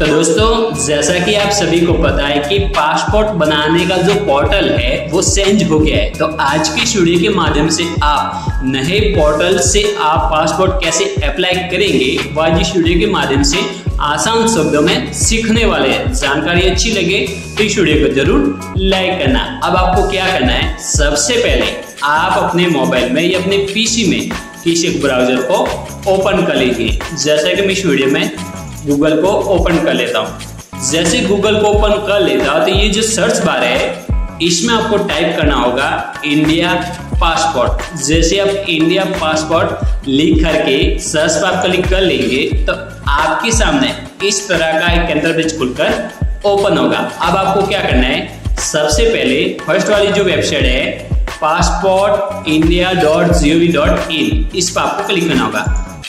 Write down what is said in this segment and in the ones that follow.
तो दोस्तों, जैसा कि आप सभी को पता है कि पासपोर्ट बनाने का जो पोर्टल है वो चेंज हो गया है। तो आज की इस वीडियो के माध्यम से आप नए पोर्टल से आप पासपोर्ट कैसे अप्लाई करेंगे वो आज इस वीडियो के माध्यम से आसान शब्दों में सीखने वाले हैं। जानकारी अच्छी लगे तो इस वीडियो को जरूर लाइक करना। अब आपको क्या करना है, सबसे पहले आप अपने मोबाइल में या अपने पीसी में किसी एक ब्राउजर को ओपन कर लीजिए। जैसा कि मैं इस वीडियो में गूगल को ओपन कर लेता हूँ। जैसे गूगल को ओपन कर लेता हूँ तो ये जो सर्च बार है इसमें आपको टाइप करना होगा इंडिया पासपोर्ट। जैसे आप इंडिया पासपोर्ट लिख करके सर्च पर आप क्लिक कर लेंगे तो आपके सामने इस तरह का एक इंटरफेस खुलकर ओपन होगा। अब आपको क्या करना है, सबसे पहले फर्स्ट वाली जो वेबसाइट है passportindia.gov.in इस पर आपको क्लिक करना होगा।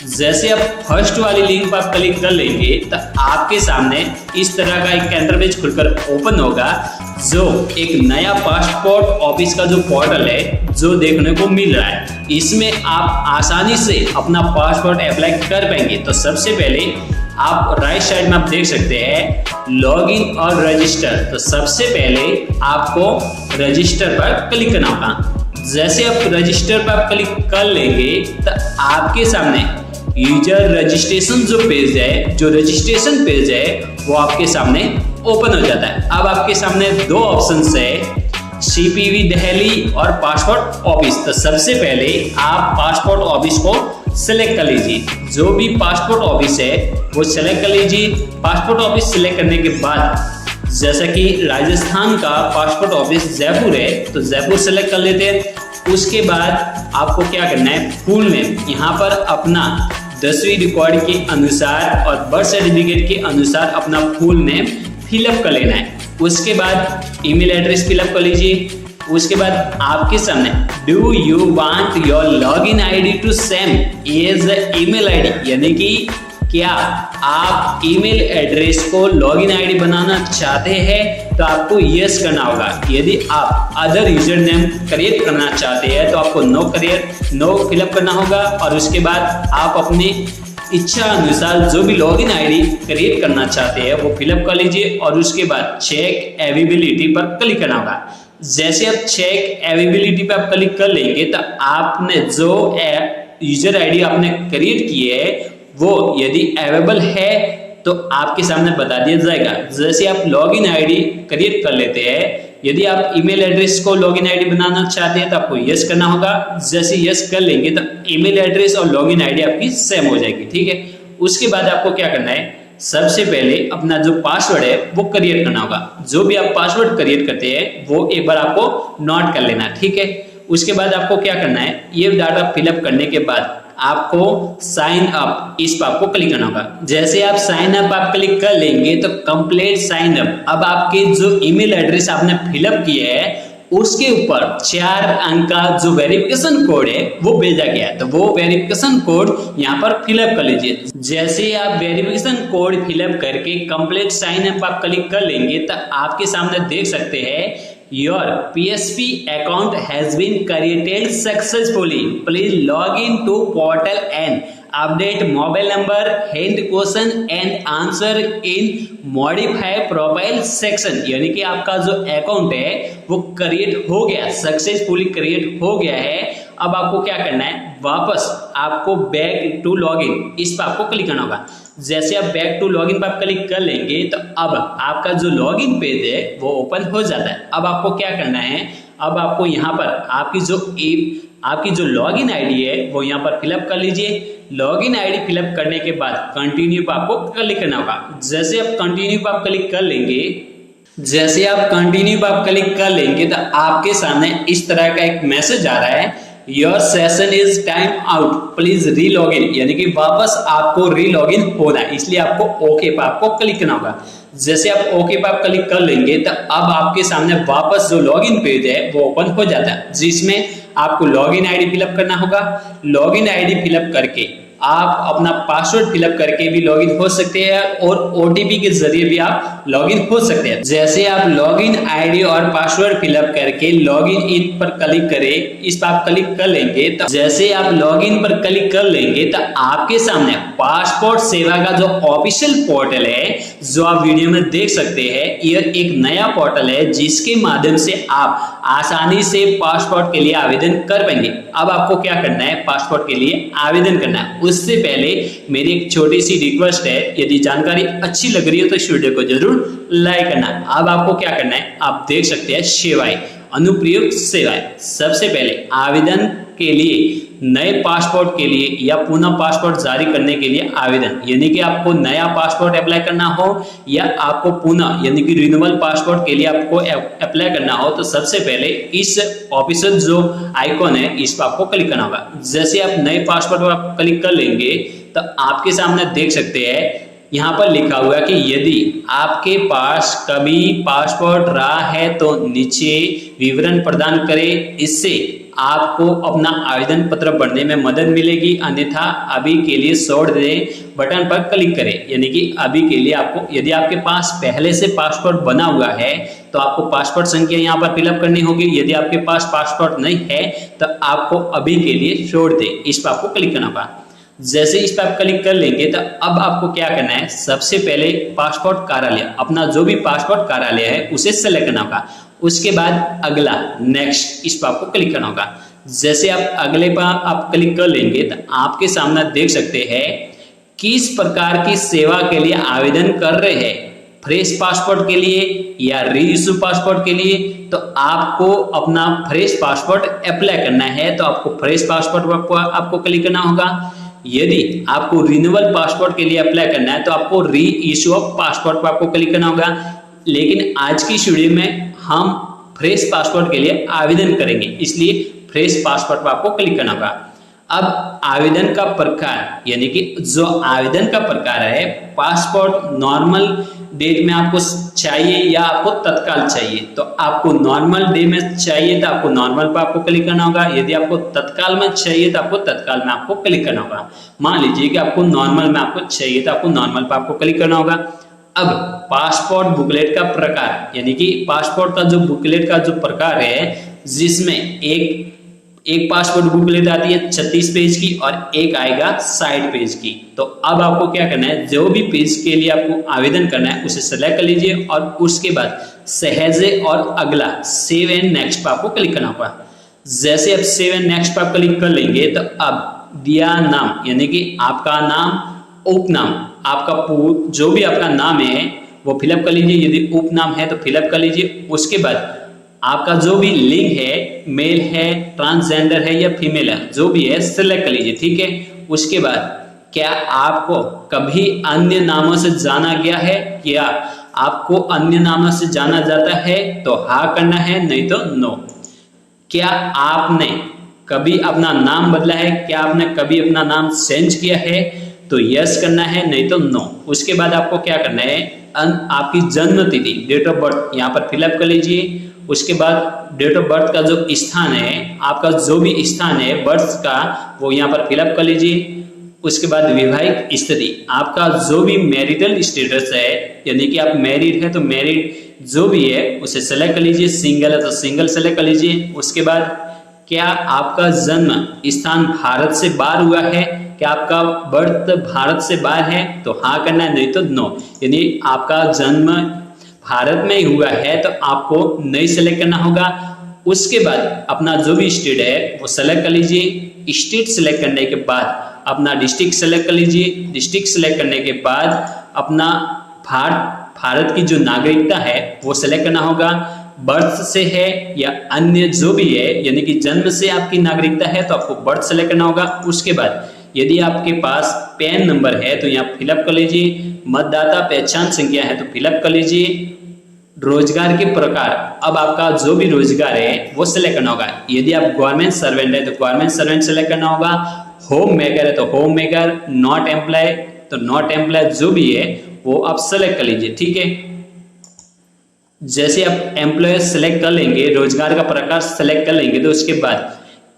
जैसे आप फर्स्ट वाली लिंक पर आप क्लिक कर लेंगे तो आपके सामने इस तरह का एक इंटरफेस खुलकर ओपन होगा, जो एक नया पासपोर्ट ऑफिस का जो पोर्टल है जो देखने को मिल रहा है। इसमें आप आसानी से अपना पासपोर्ट अप्लाई कर पाएंगे। तो सबसे पहले आप राइट साइड में आप देख सकते हैं लॉगिन और रजिस्टर। तो सबसे पहले आपको रजिस्टर पर क्लिक करना होगा। जैसे आप रजिस्टर पर आप क्लिक कर लेंगे तो आपके सामने यूजर रजिस्ट्रेशन जो पेज है, जो रजिस्ट्रेशन पेज है वो आपके सामने ओपन हो जाता है। अब आपके सामने दो ऑप्शंस है, CPV दिल्ली और पासपोर्ट ऑफिस। तो सबसे पहले आप पासपोर्ट ऑफिस को सेलेक्ट कर लीजिए। जो भी पासपोर्ट ऑफिस है वो सेलेक्ट कर लीजिए। पासपोर्ट ऑफिस सेलेक्ट करने के बाद जैसा कि राजस्थान का पासपोर्ट ऑफिस जयपुर है तो जयपुर सेलेक्ट कर लेते हैं। उसके बाद आपको क्या करना है, फुल नेम यहाँ पर अपना 10वीं रिकॉर्ड के अनुसार और बर्थ सर्टिफिकेट के अनुसार अपना फुल नेम फिलअप कर लेना है। उसके बाद ईमेल एड्रेस फिलअप कर लीजिए। उसके बाद आपके सामने do you want your login ID to same as email ID, यानी कि क्या आप ईमेल एड्रेस को लॉगिन आईडी बनाना चाहते हैं तो आपको यस करना होगा। यदि आप अदर यूजर नेम क्रिएट करना चाहते हैं तो आपको नो फिलअप करना होगा। और उसके बाद आप अपनी इच्छा अनुसार जो भी लॉगिन आईडी क्रिएट करना चाहते हैं वो फिलअप कर लीजिए। और उसके बाद चेक अवेलेबिलिटी पर क्लिक करना होगा। जैसे आप चेक अवेलेबिलिटी पर आप क्लिक कर लेंगे तो आपने जो यूजर आईडी आपने क्रिएट की है वो यदि अवेलेबल है तो आपके सामने बता दिया जाएगा। जैसे आप लॉगिन आईडी क्रिएट कर लेते हैं, यदि आप ईमेल एड्रेस को लॉगिन आईडी बनाना चाहते हैं तो आपको यस करना होगा। जैसे यस कर लेंगे तो ईमेल एड्रेस और लॉगिन आईडी आपकी सेम हो जाएगी, ठीक है। उसके बाद आपको क्या करना है, सबसे पहले अपना जो पासवर्ड है वो क्रिएट करना होगा। जो भी आप पासवर्ड क्रिएट करते हैं वो एक बार आपको नोट कर लेना, ठीक है। उसके बाद आपको क्या करना है, ये डाटा फिलअप करने के बाद आपको साइन अप इस पर आपको क्लिक करना होगा। जैसे आप साइन अप आप क्लिक कर लेंगे तो कंप्लीट साइन अप। अब आपके जो ईमेल एड्रेस आपने फिलअप किया है उसके ऊपर 4 अंक का जो वेरिफिकेशन कोड है वो भेजा गया है। तो वो वेरिफिकेशन कोड यहाँ पर फिलअप कर लीजिए। जैसे आप वेरिफिकेशन कोड फिलअप करके कंप्लीट साइन अप आप क्लिक कर लेंगे तो आपके सामने देख सकते हैं Your PSP account has been created successfully. Please log in to portal and update mobile number, hand question and answer in modify profile section। यानी कि आपका जो अकाउंट है वो क्रिएट हो गया, सक्सेसफुली क्रिएट हो गया है। अब आपको क्या करना है, वापस आपको बैक टू लॉगिन इस पर आपको क्लिक करना होगा। जैसे आप बैक टू लॉगिन पर आप क्लिक कर लेंगे तो अब आपका जो लॉगिन पेज है वो ओपन हो जाता है। अब आपको क्या करना है, अब आपको यहाँ पर आपकी जो लॉगिन आईडी है वो यहाँ पर फिलअप कर लीजिए। लॉगिन आईडी फिलअप करने के बाद कंटिन्यू पर आपको क्लिक करना होगा। जैसे आप कंटिन्यू पर आप क्लिक कर लेंगे तो आपके सामने इस तरह का एक मैसेज आ रहा है, your session is time out please री लॉग इन, यानी कि वापस आपको री लॉग इन होना है, इसलिए आपको ओके पर आपको क्लिक करना होगा। जैसे आप ओके पर आप क्लिक कर लेंगे तो अब आपके सामने वापस जो लॉगिन पेज है वो ओपन हो जाता है, जिसमें आपको लॉगिन आईडी फिलअप करना होगा। लॉगिन आईडी फिलअप करके आप अपना पासवर्ड फिलअप करके भी लॉगिन हो सकते हैं और ओटीपी के जरिए भी आप लॉगिन हो सकते हैं। जैसे आप लॉगिन आईडी और पासवर्ड फिलअप करके लॉगिन इन पर क्लिक करें, इस पर आप क्लिक कर लेंगे तो जैसे आप लॉगिन पर क्लिक कर लेंगे तो आपके सामने पासपोर्ट सेवा का जो ऑफिशियल पोर्टल है, जो आप वीडियो में देख सकते हैं, यह एक नया पोर्टल है जिसके माध्यम से आप आसानी से पासपोर्ट के लिए आवेदन कर पाएंगे। अब आपको क्या करना है, पासपोर्ट के लिए आवेदन करना है। उससे पहले मेरी एक छोटी सी रिक्वेस्ट है, यदि जानकारी अच्छी लग रही है तो इस वीडियो को जरूर लाइक करना। अब आपको क्या करना है, आप देख सकते हैं सेवाएं, अनुप्रयुक्त सेवाएं। सबसे पहले आवेदन के लिए, नए पासपोर्ट के लिए या पुनः पासपोर्ट जारी करने के लिए आवेदन, यानी कि आपको नया पासपोर्ट अप्लाई करना हो या आपको पुनः यानी कि रिन्यूअल पासपोर्ट के लिए आपको अप्लाई करना हो, तो सबसे पहले इस ऑफिशियल जो आइकॉन है इस पर आपको क्लिक करना होगा। जैसे आप नए पासपोर्ट पर आप क्लिक कर लेंगे तो आपके सामने देख सकते हैं यहाँ पर लिखा हुआ है कि यदि आपके पास कभी पासपोर्ट रहा है तो नीचे विवरण प्रदान करें, इससे आपको अपना आवेदन पत्र भरने में मदद मिलेगी, अन्यथा अभी के लिए छोड़ दें बटन पर क्लिक करें। यानी कि अभी के लिए आपको, यदि आपके पास पहले से पासपोर्ट बना हुआ है तो आपको पासपोर्ट संख्या यहाँ पर फिलअप करनी होगी। यदि आपके पास पासपोर्ट नहीं है तो आपको अभी के लिए छोड़ दें, इस पर आपको क्लिक करना होगा। जैसे इस पर आप क्लिक कर लेंगे तो अब आपको क्या करना है, सबसे पहले पासपोर्ट कार्यालय, अपना जो भी पासपोर्ट कार्यालय है उसे सेलेक्ट करना होगा। उसके बाद अगला, नेक्स्ट, इस पर आपको क्लिक करना होगा। जैसे आप अगले पर आप क्लिक कर लेंगे तो आपके सामने देख सकते हैं किस प्रकार की सेवा के लिए आवेदन कर रहे हैं, फ्रेश पासपोर्ट के लिए या री इशू पासपोर्ट के लिए। तो आपको अपना फ्रेश पासपोर्ट अप्लाई करना है तो आपको फ्रेश पासपोर्ट पर आपको क्लिक करना होगा। यदि आपको रिन्यूअल पासपोर्ट के लिए अप्लाई करना है तो आपको री इशू ऑफ पासपोर्ट पर आपको क्लिक करना होगा। लेकिन आज की वीडियो में हम फ्रेश पासपोर्ट के लिए आवेदन करेंगे, इसलिए फ्रेश पासपोर्ट पर आपको क्लिक करना होगा। अब आवेदन का प्रकार, यानी कि जो आवेदन का प्रकार है, पासपोर्ट नॉर्मल डेट में आपको चाहिए या आपको तत्काल चाहिए। तो आपको नॉर्मल डे में चाहिए तो आपको नॉर्मल पर आपको क्लिक करना होगा। यदि आपको तत्काल में चाहिए तो आपको तत्काल में आपको क्लिक करना होगा। मान लीजिए कि आपको नॉर्मल में आपको चाहिए तो आपको नॉर्मल पर आपको क्लिक करना होगा। अब पासपोर्ट बुकलेट का प्रकार, यानी कि पासपोर्ट का जो बुकलेट का जो प्रकार है, जिसमें एक पासपोर्ट बुकलेट आती है 36 पेज की और एक आएगा 60 पेज की। तो अब आपको क्या करना है, जो भी पेज के लिए आपको आवेदन करना है उसे सेलेक्ट कर लीजिए और उसके बाद सहजे और अगला, सेव एंड नेक्स्ट पर आपको क्लिक करना होगा। जैसे आप सेव एंड नेक्स्ट पर क्लिक कर लेंगे तो अब दिया नाम, यानी कि आपका नाम, उपनाम, आपका जो भी आपका नाम है वो फिलअप कर लीजिए। यदि उपनाम है तो फिलअप कर लीजिए। उसके बाद आपका जो भी लिंग है, मेल है, ट्रांसजेंडर है या फीमेल है, जो भी है सेलेक्ट कर लीजिए, ठीक है। उसके बाद क्या आपको कभी अन्य नामों से जाना गया है, क्या आपको अन्य नामों से जाना जाता है तो हाँ करना है, नहीं तो नो। क्या आपने कभी अपना नाम बदला है, क्या आपने कभी अपना नाम चेंज किया है तो यस करना है, नहीं तो नो। उसके बाद आपको क्या करना है, आपकी जन्म तिथि, डेट ऑफ बर्थ यहाँ पर फिलअप कर लीजिए। उसके बाद डेट ऑफ बर्थ का जो स्थान है, आपका जो भी स्थान है बर्थ का, वो यहाँ पर फिलअप कर लीजिए। उसके बाद विवाहित स्थिति, आपका जो भी मैरिटल स्टेटस है, यानी कि आप मैरिड है तो मैरिड जो भी है उसे सेलेक्ट कर लीजिए, सिंगल है तो सिंगल सेलेक्ट कर लीजिए। उसके बाद क्या आपका जन्म स्थान भारत से बाहर हुआ है, क्या आपका बर्थ भारत से बाहर है तो हाँ करना है, नहीं तो नो। यानी आपका जन्म भारत में ही हुआ है तो आपको नहीं सेलेक्ट करना होगा। उसके बाद अपना जो भी स्टेट है वो सेलेक्ट कर लीजिए। स्टेट सेलेक्ट करने के बाद अपना डिस्ट्रिक्ट सेलेक्ट कर लीजिए। डिस्ट्रिक्ट सेलेक्ट करने के बाद अपना भारत की जो नागरिकता है वो सेलेक्ट करना होगा। बर्थ से है या अन्य जो भी है, यानी कि जन्म से आपकी नागरिकता है तो आपको बर्थ सेलेक्ट करना होगा। उसके बाद यदि आपके पास पैन नंबर है तो यहाँ फिलअप कर लीजिए। मतदाता पहचान संख्या है तो फिलअप कर लीजिए। रोजगार के प्रकार, अब आपका जो भी रोजगार है वो सिलेक्ट करना होगा। यदि आप गवर्नमेंट सर्वेंट है तो गवर्नमेंट सर्वेंट सेलेक्ट करना होगा। होम मेकर है तो होम मेकर, नॉट एम्प्लॉय तो नॉट एम्प्लॉय जो भी है वो आप सेलेक्ट कर लीजिए, ठीक है। जैसे आप एम्प्लॉय सेलेक्ट कर लेंगे, रोजगार का प्रकार सेलेक्ट कर लेंगे तो उसके बाद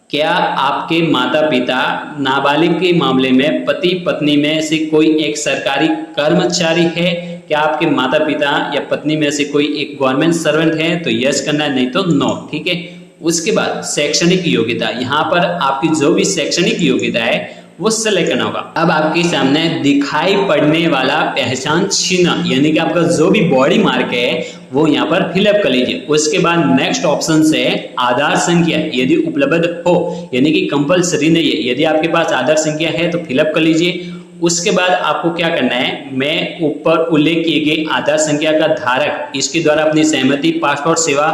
क्या आपके माता पिता नाबालिग के मामले में पति पत्नी में से कोई एक सरकारी कर्मचारी है? क्या आपके माता पिता या पत्नी में से कोई एक गवर्नमेंट सर्वेंट है? तो यस करना है, नहीं तो नो। ठीक है। उसके बाद शैक्षणिक योग्यता, यहाँ पर आपकी जो भी शैक्षणिक योग्यता है वो सेलेक्ट करना होगा। अब आपके सामने दिखाई पड़ने वाला पहचान चिन्ह यानी कि आपका जो भी बॉडी मार्क है वो यहाँ पर फिलअप कर लीजिए। उसके बाद नेक्स्ट ऑप्शन से आधार संख्या यदि उपलब्ध हो, यानी कि कंपलसरी नहीं है, यदि आपके पास आधार संख्या है तो फिलअप कर लीजिए। उसके बाद आपको क्या करना है, मैं ऊपर उल्लेख किए गए आधार संख्या का धारक इसके द्वारा अपनी सहमति पासपोर्ट सेवा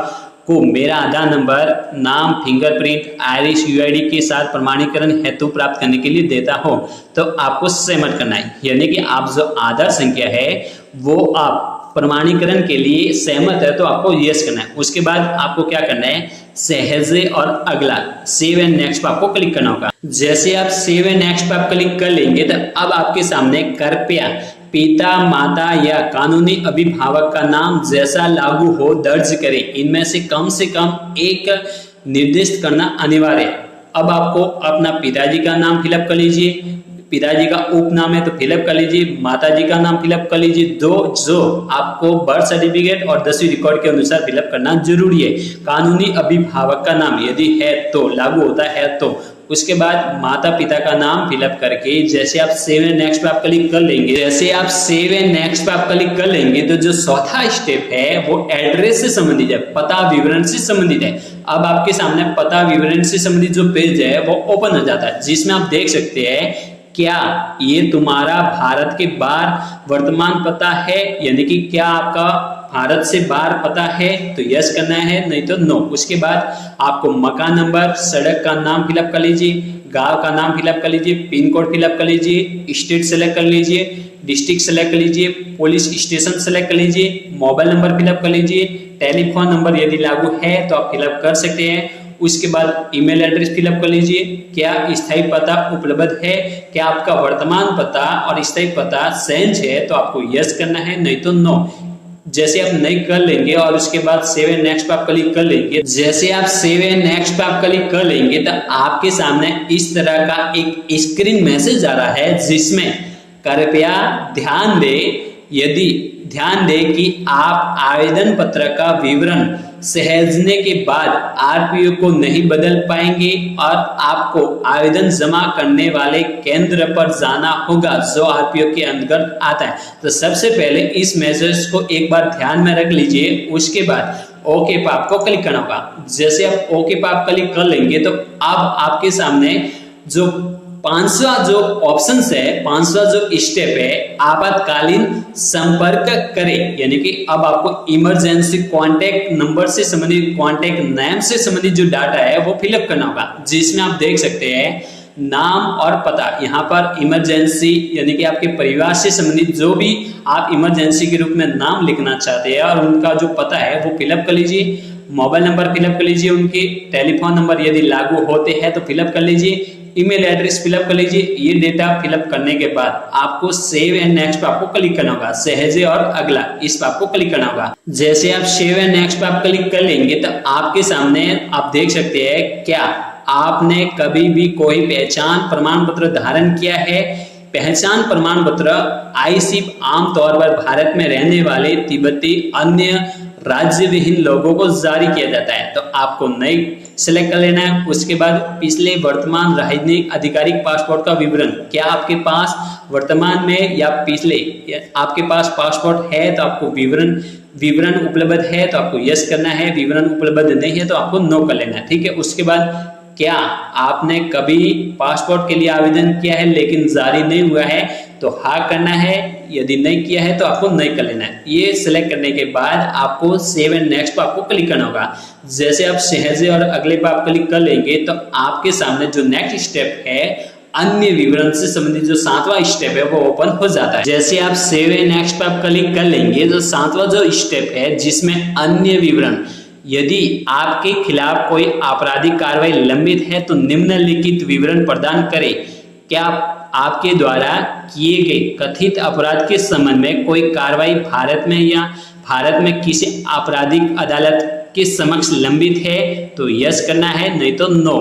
को मेरा आधार नंबर, नाम, फिंगरप्रिंट, आइरिश यूआईडी के साथ प्रमाणीकरण हेतु प्राप्त करने के लिए देता हो, तो आपको सहमत करना है। यानी कि आप जो आधार संख्या है वो आप प्रमाणीकरण के लिए सहमत है तो आपको यस करना है। उसके बाद आपको क्या करना है, सहजे और अगला सेव एंड नेक्स्ट पर आपको क्लिक करना होगा। जैसे आप सेव एंड नेक्स्ट पर क्लिक कर लेंगे तो अब आपके सामने कृपया पिता, माता या कानूनी अभिभावक का नाम जैसा लागू हो दर्ज करें। इनमें से कम एक निर्दिष्ट करना अनिवार्य है। अब आपको अपना पिताजी का नाम फिलअप कर लीजिए, पिताजी का उपनाम है तो फिलअप कर लीजिए, माताजी का नाम फिलअप कर लीजिए, दो जो आपको बर्थ सर्टिफिकेट और 10वीं रिकॉर्ड के अनुसार फिलअप करना जरूरी है। कानूनी अभिभावक का नाम यदि है तो लागू होता है तो। उसके बाद माता पिता का नाम फिलअप करके जैसे आप सेव एंड नेक्स्ट पे आप क्लिक कर लेंगे, तो जो चौथा स्टेप है वो एड्रेस से संबंधित है, पता विवरण से संबंधित है। अब आपके सामने पता विवरण से संबंधित जो पेज है वो ओपन हो जाता है, जिसमें आप देख सकते हैं क्या ये तुम्हारा भारत के बाहर वर्तमान पता है, यानी कि क्या आपका भारत से बाहर पता है तो यस करना है, नहीं तो नो। उसके बाद आपको मकान नंबर, सड़क का नाम फिलअप कर लीजिए, गांव का नाम फिलअप कर लीजिए, पिन कोड फिलअप कर लीजिए, स्टेट सेलेक्ट कर लीजिए, डिस्ट्रिक्ट सेलेक्ट कर लीजिए, पुलिस स्टेशन सेलेक्ट कर लीजिए, मोबाइल नंबर फिलअप कर लीजिए, टेलीफोन नंबर यदि लागू है तो आप फिलअप कर सकते हैं। उसके बाद ईमेल एड्रेस फिलअप कर लीजिए, क्या स्थायी पता उपलब्ध है, क्या आपका वर्तमान पता और स्थायी पता सेंज है तो आपको यस करना है, नहीं तो नो। जैसे आप नहीं कर लेंगे और उसके बाद सेव एंड नेक्स्ट पे आप क्लिक कर लेंगे, जैसे आप सेव एंड नेक्स्ट पे आप क्लिक कर लेंगे तो आपके सामने इस तरह का एक स्क्रीन मैसेज आ रहा है, जिसमें कृपया ध्यान दें कि आप आवेदन पत्र का विवरण सहेजने के बाद आरपीओ को नहीं बदल पाएंगे और आपको आवेदन जमा करने वाले केंद्र पर जाना होगा जो आरपीओ के अंतर्गत आता है। तो सबसे पहले इस मैसेज को एक बार ध्यान में रख लीजिए। उसके बाद ओके पर आपको क्लिक करना होगा। जैसे आप ओके पर आप क्लिक कर लेंगे तो अब आपके सामने जो 5वां जो ऑप्शन है, 5वां जो स्टेप है, आपातकालीन संपर्क करें, यानी कि अब आपको इमरजेंसी कांटेक्ट नंबर से संबंधित, कांटेक्ट नेम से संबंधित जो डाटा है वो फिलअप करना होगा, जिसमें आप देख सकते हैं नाम और पता। यहाँ पर इमरजेंसी यानी कि आपके परिवार से संबंधित जो भी आप इमरजेंसी के रूप में नाम लिखना चाहते हैं और उनका जो पता है वो फिलअप कर लीजिए। मोबाइल नंबर फिलअप कर लीजिए, उनके टेलीफोन नंबर यदि लागू होते हैं तो फिलअप कर लीजिए, ईमेल एड्रेस फिलअप कर लीजिए। ये डेटा फिलअप करने के बाद आपको सेव एंड नेक्स्ट पे आपको क्लिक करना होगा, सहेजे और अगला इस पे आपको क्लिक करना होगा। जैसे आप सेव एंड नेक्स्ट पे आप क्लिक कर लेंगे तो आपके सामने आप देख सकते हैं क्या आपने कभी भी कोई पहचान प्रमाण पत्र धारण किया है। पहचान प्रमाण पत्र आईसिप आमतौर पर भारत में रहने वाले तिब्बती अन्य राज्य विहीन लोगों को जारी किया जाता है, तो आपको नई सिलेक्ट कर लेना है। उसके बाद पिछले वर्तमान राजनीतिक आधिकारिक पासपोर्ट का विवरण, क्या आपके पास वर्तमान में या पिछले आपके पास पासपोर्ट है तो आपको विवरण उपलब्ध है तो आपको यस करना है, विवरण उपलब्ध नहीं है तो आपको नो कर लेना है। ठीक है। उसके बाद क्या आपने कभी पासपोर्ट के लिए आवेदन किया है लेकिन जारी नहीं हुआ है तो हाँ करना है, यदि नहीं किया है तो आपको नहीं कर लेना है। ये सिलेक्ट करने के बाद आपको सेव एंड नेक्स्ट पर आपको क्लिक करना होगा। जैसे आप सहेजे और अगले पर आप क्लिक कर लेंगे तो आपके सामने जो नेक्स्ट स्टेप है अन्य विवरण से संबंधित जो 7वां स्टेप है वो ओपन हो जाता है। जैसे आप सेव एंड नेक्स्ट पर आप क्लिक कर लेंगे तो 7वां जो स्टेप है जिसमें अन्य विवरण, यदि आपके खिलाफ कोई आपराधिक कार्रवाई लंबित है तो निम्नलिखित विवरण प्रदान करें। क्या आपके द्वारा किए गए कथित अपराध के संबंध में कोई कार्रवाई भारत में या भारत में किसी आपराधिक अदालत के समक्ष लंबित है तो यस करना है, नहीं तो नो।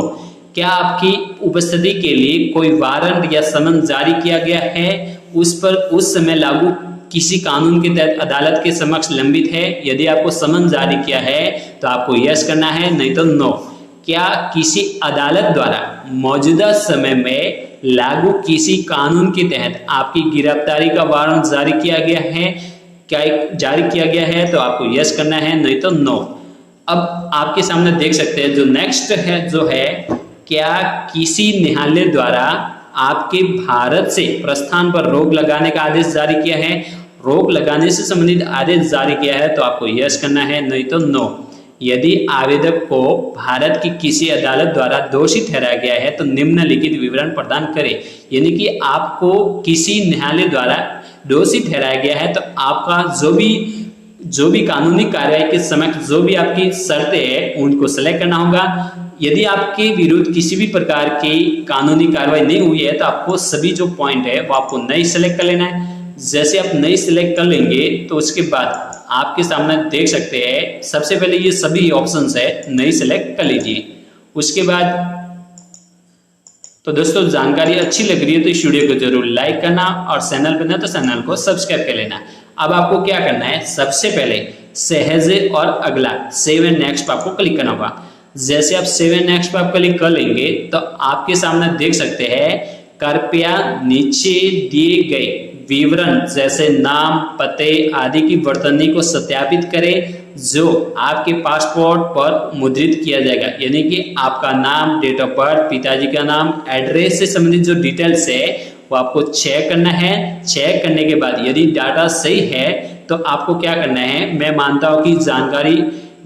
क्या आपकी उपस्थिति के लिए कोई वारंट या समन जारी किया गया है, उस पर उस समय लागू किसी कानून के तहत अदालत के समक्ष लंबित है। यदि आपको समन जारी किया है तो आपको यस करना है, नहीं तो नो। क्या किसी अदालत द्वारा मौजूदा समय में लागू किसी कानून के तहत आपकी गिरफ्तारी का वारंट जारी किया गया है, क्या जारी किया गया है, तो आपको यस करना है, नहीं तो नो। अब आपके सामने देख सकते हैं जो नेक्स्ट है जो है, क्या किसी न्यायालय द्वारा आपके भारत से प्रस्थान पर रोक लगाने का आदेश जारी किया है। रोक लगाने से संबंधित आदेश जारी किया है तो आपको यस करना है, नहीं तो नो। यदि आवेदक को भारत की किसी अदालत द्वारा दोषी ठहराया गया है तो निम्नलिखित विवरण प्रदान करें। यानी कि आपको किसी न्यायालय द्वारा दोषी ठहराया गया है तो आपका जो भी कानूनी कार्रवाई के समय जो भी आपकी शर्तें हैं उनको सेलेक्ट करना होगा। यदि आपके विरुद्ध किसी भी प्रकार की कानूनी कार्रवाई नहीं हुई है तो आपको सभी जो पॉइंट है वो आपको नई सेलेक्ट कर लेना है। जैसे आप नई सेलेक्ट कर लेंगे तो उसके बाद आपके सामने देख सकते हैं, सबसे पहले ये सभी ऑप्शंस है, नई सेलेक्ट कर लीजिए। उसके बाद तो दोस्तों जानकारी अच्छी लग रही है तो इस वीडियो को जरूर लाइक करना और चैनल पर ना तो चैनल को सब्सक्राइब कर लेना। अब आपको क्या करना है, सबसे पहले सहजे और अगला सेव एंड नेक्स्ट पर आपको क्लिक करना होगा। जैसे आप सेव एंड नेक्स्ट पर आप क्लिक कर लेंगे तो आपके सामने देख सकते हैं, कृपया नीचे दिए गए विवरण जैसे नाम, पते आदि की वर्तनी को सत्यापित करें जो आपके पासपोर्ट पर मुद्रित किया जाएगा। यानी कि आपका नाम, डेट ऑफ बर्थ, पिताजी का नाम, एड्रेस से संबंधित जो डिटेल्स है वो आपको चेक करना है। चेक करने के बाद यदि डाटा सही है तो आपको क्या करना है, मैं मानता हूं कि जानकारी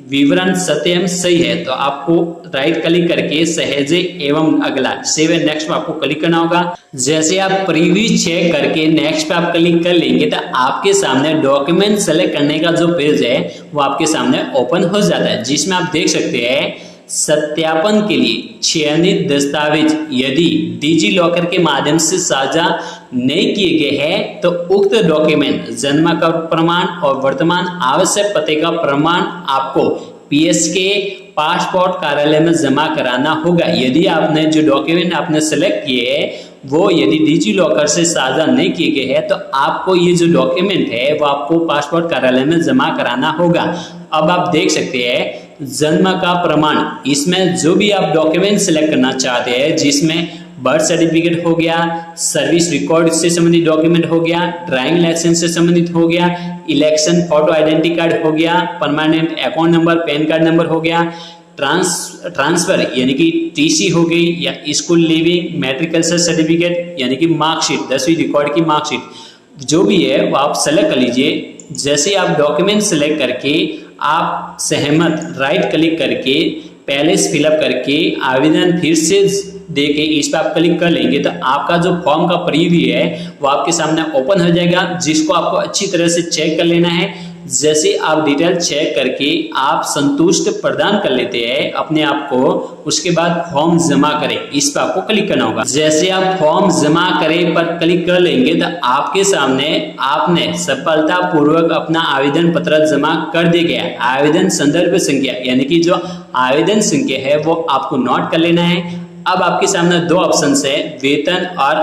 विवरण सत्यम सही है तो आपको राइट क्लिक करके सहेजे एवं अगला सेव एंड नेक्स्ट पे आपको क्लिक करना होगा। जैसे आप प्रीव्यू चेक करके नेक्स्ट पे आप क्लिक कर लेंगे तो आपके सामने डॉक्यूमेंट सेलेक्ट करने का जो पेज है वो आपके सामने ओपन हो जाता है, जिसमें आप देख सकते हैं सत्यापन के लिए चयनित दस्तावेज यदि डिजी लॉकर के माध्यम से साझा नहीं किए गए हैं तो उक्त डॉक्यूमेंट जन्म का प्रमाण और वर्तमान आवश्यक पते का प्रमाण आपको पीएसके पासपोर्ट कार्यालय में जमा कराना होगा। यदि आपने जो डॉक्यूमेंट आपने सेलेक्ट किए वो यदि डिजी लॉकर से साझा नहीं किए गए हैं तो आपको ये जो डॉक्यूमेंट है वो आपको पासपोर्ट कार्यालय में जमा कराना होगा। अब आप देख सकते हैं जन्म का प्रमाण, इसमें जो भी आप डॉक्यूमेंट सेलेक्ट करना चाहते हैं जिसमें बर्थ सर्टिफिकेट हो गया, सर्विस रिकॉर्ड से संबंधित डॉक्यूमेंट हो गया, ड्राइविंग लाइसेंस से संबंधित हो गया, इलेक्शन फोटो आइडेंटिटी कार्ड हो गया, permanent account number, pan card number हो गया, ट्रांसफर यानी कि टीसी हो गई या स्कूल लिविंग, मैट्रिकल सर्टिफिकेट यानी कि मार्कशीट, 10वीं रिकॉर्ड की मार्कशीट, जो भी है वो आप सेलेक्ट कर लीजिए। जैसे आप डॉक्यूमेंट सेलेक्ट करके आप सहमत राइट क्लिक करके पहले से फिलअप करके आवेदन फिर से देके इस पर आप क्लिक कर लेंगे तो आपका जो फॉर्म का प्रीव्यू है वो आपके सामने ओपन हो जाएगा, जिसको आपको अच्छी तरह से चेक कर लेना है। जैसे आप डिटेल चेक करके आप संतुष्ट प्रदान कर लेते हैं अपने आप को, उसके बाद फॉर्म जमा करें इस पर आपको क्लिक करना होगा। जैसे आप फॉर्म जमा करें पर क्लिक कर लेंगे तो आपके सामने आपने सफलतापूर्वक अपना आवेदन पत्र जमा कर दिया गया। आवेदन संदर्भ संख्या यानी कि जो आवेदन संख्या है वो आपको नोट कर लेना है। अब आपके सामने दो ऑप्शन है, वेतन और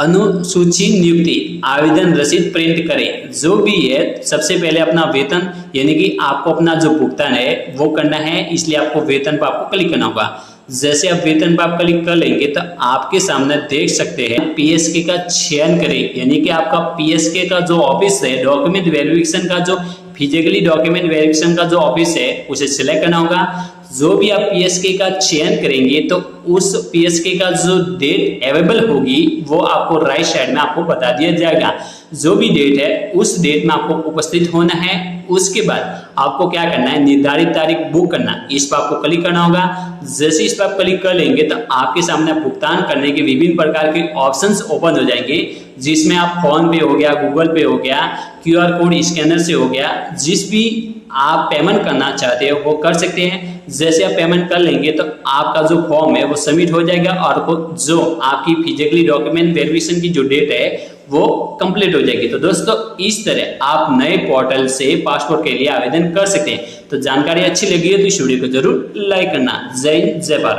अनुसूची नियुक्ति आवेदन रसीद प्रिंट करें। जो भी है सबसे पहले अपना वेतन यानी कि आपको अपना जो भुगतान है वो करना है, इसलिए आपको वेतन पर आपको क्लिक करना होगा। जैसे आप वेतन पर आप क्लिक कर लेंगे तो आपके सामने देख सकते हैं पीएसके का चयन करें, यानी कि आपका पीएसके का जो ऑफिस है डॉक्यूमेंट वेरिफिकेशन का, जो फिजिकली डॉक्यूमेंट वेरिफिकेशन का जो ऑफिस है उसे सिलेक्ट करना होगा। जो भी आप पीएसके का चयन करेंगे तो उस पीएसके का जो डेट अवेलेबल होगी वो आपको राइट साइड में आपको बता दिया जाएगा। जो भी डेट है उस डेट में आपको उपस्थित होना है। उसके बाद आपको क्या करना है, निर्धारित तारीख बुक करना, इस पर आपको क्लिक करना होगा। जैसे इस पर आप क्लिक कर लेंगे तो आपके सामने भुगतान करने के विभिन्न प्रकार के ऑप्शंस ओपन हो जाएंगे, जिसमें आप फोन पे हो गया, गूगल पे हो गया, क्यूआर कोड स्कैनर से हो गया, जिस भी आप पेमेंट करना चाहते हो वो कर सकते हैं। जैसे आप पेमेंट कर लेंगे तो आपका जो फॉर्म है वो सबमिट हो जाएगा और जो आपकी फिजिकली डॉक्यूमेंट वेरिफिकेशन की जो डेट है वो कंप्लीट हो जाएगी। तो दोस्तों इस तरह आप नए पोर्टल से पासपोर्ट के लिए आवेदन कर सकते हैं। तो जानकारी अच्छी लगी है तो इस वीडियो को जरूर लाइक करना। जय हिंद, जय भारत।